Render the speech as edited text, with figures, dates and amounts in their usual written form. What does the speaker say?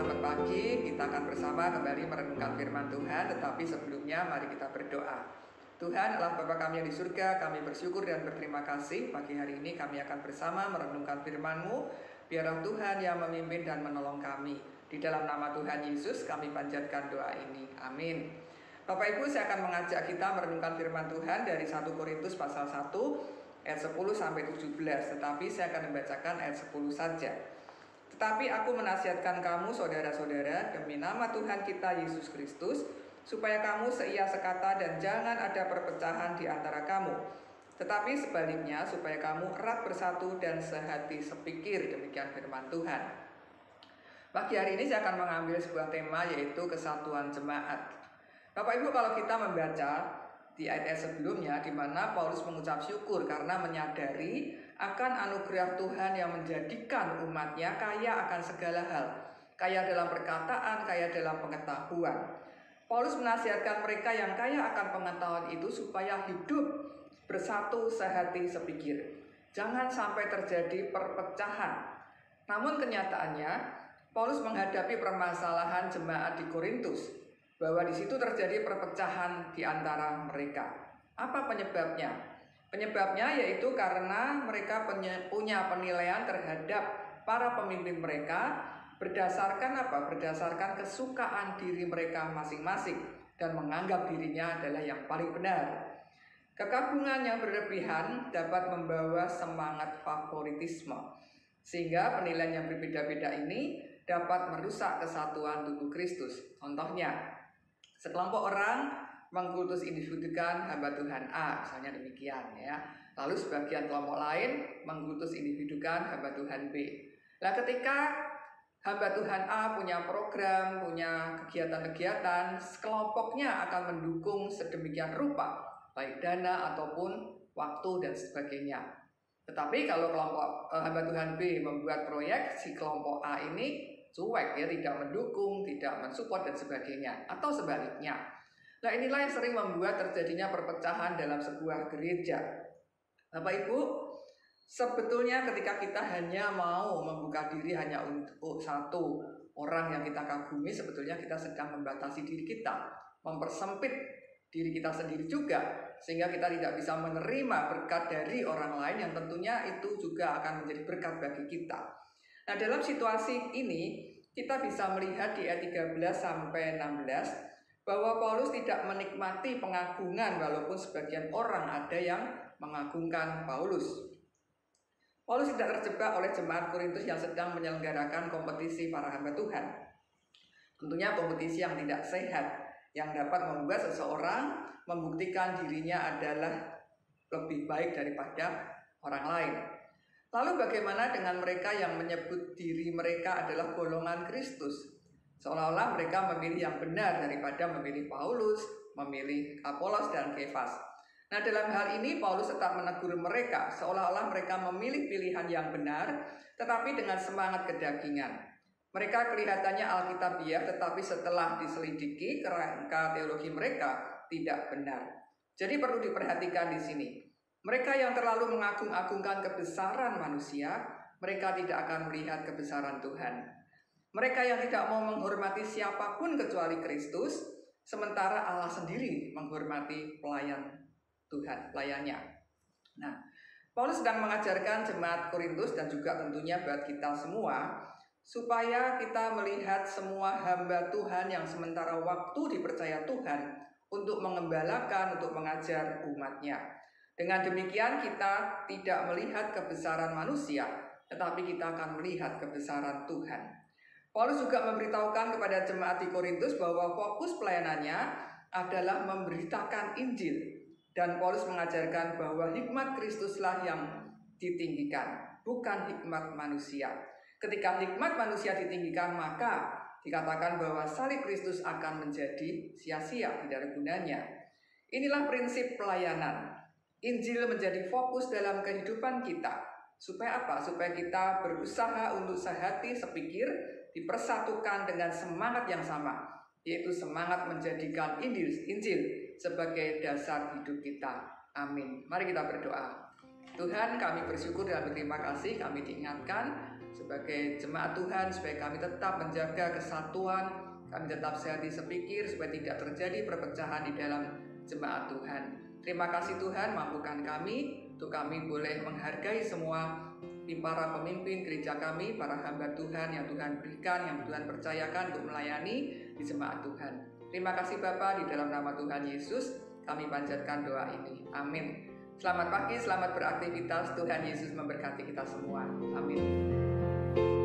Selamat pagi, kita akan bersama kembali merenungkan firman Tuhan. Tetapi sebelumnya mari kita berdoa. Tuhan Allah Bapa kami yang di surga, kami bersyukur dan berterima kasih. Pagi hari ini kami akan bersama merenungkan firman-Mu. Biarlah Tuhan yang memimpin dan menolong kami. Di dalam nama Tuhan Yesus kami panjatkan doa ini. Amin. Bapak Ibu, saya akan mengajak kita merenungkan firman Tuhan dari 1 Korintus pasal 1 ayat 10 sampai 17. Tetapi saya akan membacakan ayat 10 saja. Tetapi aku menasihatkan kamu saudara-saudara demi nama Tuhan kita Yesus Kristus, supaya kamu seia sekata dan jangan ada perpecahan di antara kamu. Tetapi sebaliknya supaya kamu erat bersatu dan sehati sepikir. Demikian firman Tuhan. Pagi hari ini saya akan mengambil sebuah tema, yaitu kesatuan jemaat. Bapak Ibu, kalau kita membaca di ayat-ayat sebelumnya, di mana Paulus mengucap syukur karena menyadari akan anugerah Tuhan yang menjadikan umatnya kaya akan segala hal, kaya dalam perkataan, kaya dalam pengetahuan. Paulus menasihatkan mereka yang kaya akan pengetahuan itu supaya hidup bersatu, sehati, sepikir. Jangan sampai terjadi perpecahan. Namun kenyataannya, Paulus menghadapi permasalahan jemaat di Korintus, bahwa di situ terjadi perpecahan di antara mereka. Apa penyebabnya? Penyebabnya yaitu karena mereka punya penilaian terhadap para pemimpin mereka berdasarkan apa? Berdasarkan kesukaan diri mereka masing-masing dan menganggap dirinya adalah yang paling benar. Kekagungan yang berlebihan dapat membawa semangat favoritisme, sehingga penilaian yang berbeda-beda ini dapat merusak kesatuan tubuh Kristus. Contohnya, sekelompok orang mengkultus individukan hamba Tuhan A, misalnya demikian ya. Lalu sebagian kelompok lain mengkultus individukan hamba Tuhan B. Nah, ketika hamba Tuhan A punya program, punya kegiatan-kegiatan, kelompoknya akan mendukung sedemikian rupa, baik dana ataupun waktu dan sebagainya. Tetapi kalau kelompok hamba Tuhan B membuat proyek, si kelompok A ini cuek ya, tidak mendukung, tidak mensupport dan sebagainya, atau sebaliknya. Nah, inilah yang sering membuat terjadinya perpecahan dalam sebuah gereja. Bapak Ibu, sebetulnya ketika kita hanya mau membuka diri hanya untuk satu orang yang kita kagumi, sebetulnya kita sedang membatasi diri kita, mempersempit diri kita sendiri juga, sehingga kita tidak bisa menerima berkat dari orang lain yang tentunya itu juga akan menjadi berkat bagi kita. Nah, dalam situasi ini kita bisa melihat di ayat 13 sampai 16 bahwa Paulus tidak menikmati pengagungan walaupun sebagian orang ada yang mengagungkan Paulus. Paulus tidak terjebak oleh jemaat Korintus yang sedang menyelenggarakan kompetisi para hamba Tuhan. Tentunya kompetisi yang tidak sehat, yang dapat membuat seseorang membuktikan dirinya adalah lebih baik daripada orang lain. Lalu bagaimana dengan mereka yang menyebut diri mereka adalah golongan Kristus? Seolah-olah mereka memilih yang benar daripada memilih Paulus, memilih Apolos dan Kefas. Nah, dalam hal ini Paulus tetap menegur mereka, seolah-olah mereka memilih pilihan yang benar, tetapi dengan semangat kedagingan. Mereka kelihatannya alkitabiah, tetapi setelah diselidiki, kerangka teologi mereka tidak benar. Jadi perlu diperhatikan di sini. Mereka yang terlalu mengagung-agungkan kebesaran manusia, mereka tidak akan melihat kebesaran Tuhan. Mereka yang tidak mau menghormati siapapun kecuali Kristus, sementara Allah sendiri menghormati pelayan Tuhan, pelayannya. Nah, Paulus sedang mengajarkan jemaat Korintus dan juga tentunya buat kita semua, supaya kita melihat semua hamba Tuhan yang sementara waktu dipercaya Tuhan untuk mengembalakan, untuk mengajar umatnya. Dengan demikian kita tidak melihat kebesaran manusia, tetapi kita akan melihat kebesaran Tuhan. Paulus juga memberitahukan kepada jemaat di Korintus bahwa fokus pelayanannya adalah memberitakan Injil. Dan Paulus mengajarkan bahwa hikmat Kristuslah yang ditinggikan, bukan hikmat manusia. Ketika hikmat manusia ditinggikan, maka dikatakan bahwa salib Kristus akan menjadi sia-sia, tidak ada gunanya. Inilah prinsip pelayanan. Injil menjadi fokus dalam kehidupan kita. Supaya apa? Supaya kita berusaha untuk sehati, sepikir, dipersatukan dengan semangat yang sama, yaitu semangat menjadikan Injil sebagai dasar hidup kita. Amin. Mari kita berdoa. Tuhan, kami bersyukur dan berterima kasih kami diingatkan sebagai jemaat Tuhan, supaya kami tetap menjaga kesatuan, kami tetap sehati sepikir, supaya tidak terjadi perpecahan di dalam jemaat Tuhan. Terima kasih Tuhan, mampukan kami untuk kami boleh menghargai semua di para pemimpin gereja kami, para hamba Tuhan yang Tuhan berikan, yang Tuhan percayakan untuk melayani di jemaat Tuhan. Terima kasih Bapa, di dalam nama Tuhan Yesus kami panjatkan doa ini. Amin. Selamat pagi, selamat beraktivitas. Tuhan Yesus memberkati kita semua. Amin.